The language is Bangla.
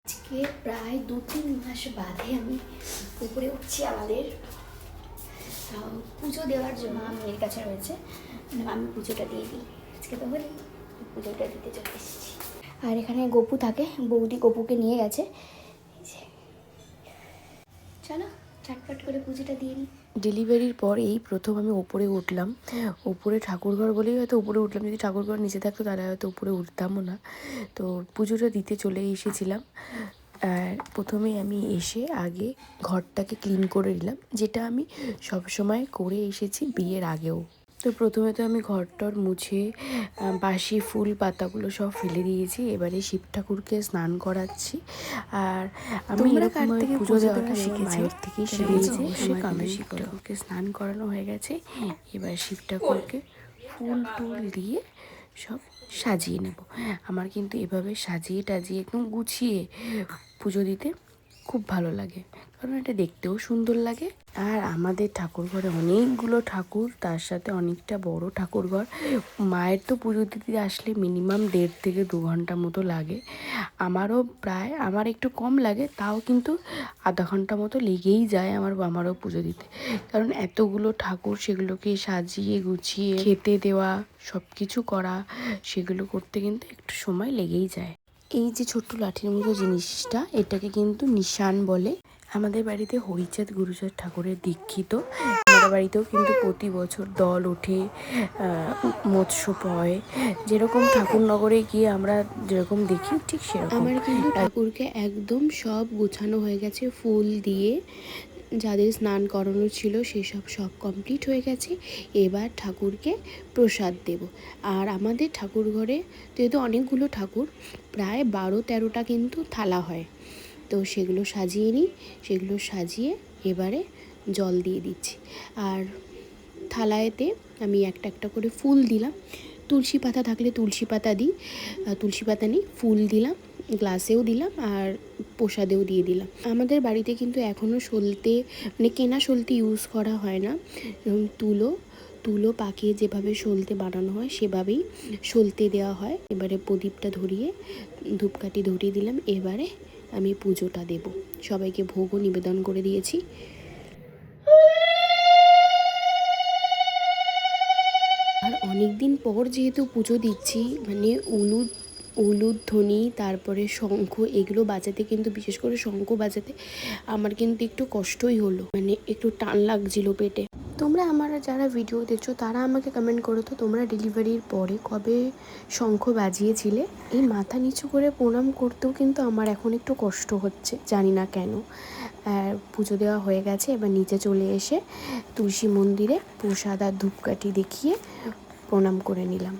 আজকে প্রায় 2-3 মাস বাদে আমি উপরে উঠছি আমাদের পুজো দেওয়ার জন্য। মেয়ের কাছে রয়েছে, আমি পুজোটা দিয়ে দিই। আজকে তো হলে পুজোটা দিতে চলে এসেছি। আর এখানে গপু থাকে, বৌদি গপুকে নিয়ে গেছে। চলো চটপট করে পুজোটা দিয়ে নিই। ডেলিভারির পর এই প্রথম আমি ওপরে উঠলাম। ওপরে ঠাকুরঘর বলেই হয়তো উপরে উঠলাম, যদি ঠাকুরঘর নিচে থাকতো তাহলে হয়তো উপরে উঠতামও না। তো পুজোটা দিতে চলে এসেছিলাম। আর প্রথমে আমি এসে আগে ঘরটাকে ক্লিন করে নিলাম, যেটা আমি সবসময় করে এসেছি বিয়ের আগেও। তো প্রথমে তো আমি ঘরটর মুছে বাসি ফুল পাতাগুলো সব ফেলে দিয়েছি। এবারে শিব ঠাকুরকে স্নান করাচ্ছি। আর আমি এরকম পুজো দেওয়াটা শিখেছি মায়ের থেকেই শিখেছি। আমার শিব ঠাকুরকে স্নান করানো হয়ে গেছে। এবার শিব ঠাকুরকে ফুল টুল দিয়ে সব সাজিয়ে নেব। আমার কিন্তু এভাবে সাজিয়ে টাজিয়ে একদম গুছিয়ে পুজো দিতে খুব ভালো লাগে, কারণ এটা দেখতেও সুন্দর লাগে। আর আমাদের ঠাকুর ঘরে অনেকগুলো ঠাকুর, তার সাথে অনেকটা বড় ঠাকুর ঘর। মায়ের তো পুজো দিতে আসলে মিনিমাম 1.5 থেকে 2 ঘন্টা মতো লাগে। আমার একটু কম লাগে, তাও কিন্তু আধা ঘন্টা মতো লেগেই যায় আমারও পুজো দিতে। কারণ এতগুলো ঠাকুর, সেগুলোকে সাজিয়ে গুছিয়ে খেতে দেওয়া, সব কিছু করা, সেগুলো করতে কিন্তু একটু সময় লেগেই যায়। এই যে ছোট্ট লাঠির মতো জিনিসটা, এটাকে কিন্তু নিশান বলে। আমাদের বাড়িতে হরিচাঁদ গুরুচাঁদ ঠাকুরের দীক্ষিত। আমাদের বাড়িতেও কিন্তু প্রতি বছর দল ওঠে, মৎস্যপ হয়। যেরকম ঠাকুরনগরে গিয়ে আমরা যেরকম দেখি ঠিক সেরকম। আমার কিন্তু ঠাকুরকে একদম সব গোছানো হয়ে গেছে ফুল দিয়ে। যাদের স্নান করানো ছিল সেসব সব কমপ্লিট হয়ে গেছে। এবার ঠাকুরকে প্রসাদ দেব। আর আমাদের ঠাকুর ঘরে যেহেতু অনেকগুলো ঠাকুর, প্রায় 12-13টা কিন্তু থালা হয়। তো সেগুলো সাজিয়ে নিই, সেগুলো সাজিয়ে এবারে জল দিয়ে দিচ্ছি। আর থালায়তে আমি একটা একটা করে ফুল দিলাম। তুলসী পাতা থাকলে তুলসী পাতা দিই, তুলসী পাতা নিই, ফুল দিলাম, গ্লাসেও দিলাম আর প্রসাদেও দিয়ে দিলাম। আমাদের বাড়িতে কিন্তু এখনও সলতে, মানে কেনা সলতে ইউজ করা হয় না। তুলো পাকিয়ে যেভাবে সলতে বানানো হয় সেভাবেই সলতে দেওয়া হয়। এবারে প্রদীপটা ধরিয়ে ধূপকাঠি ধরিয়ে দিলাম। এবারে আমি পুজোটা দেব। সবাইকে ভোগও নিবেদন করে দিয়েছি। আর অনেক দিন পর যেহেতু পুজো দিচ্ছি, মানে উলুধ্বনি, তারপরে শঙ্খ, এগুলো বাজাতে কিন্তু, বিশেষ করে শঙ্খ বাজাতে আমার কিন্তু একটু কষ্টই হলো, মানে একটু টান লাগছিল পেটে। তোমরা আমার যারা ভিডিও দেখছো তারা আমাকে কমেন্ট করো তো, তোমরা ডেলিভারির পরে কবে শঙ্খ বাজিয়েছিলে? এই মাথা নিচু করে প্রণাম করতেও কিন্তু আমার এখন একটু কষ্ট হচ্ছে, জানি না কেন। পুজো দেওয়া হয়ে গেছে, এবার নিচে চলে এসে তুলসী মন্দিরে প্রসাদ আর ধূপকাঠি দেখিয়ে প্রণাম করে নিলাম।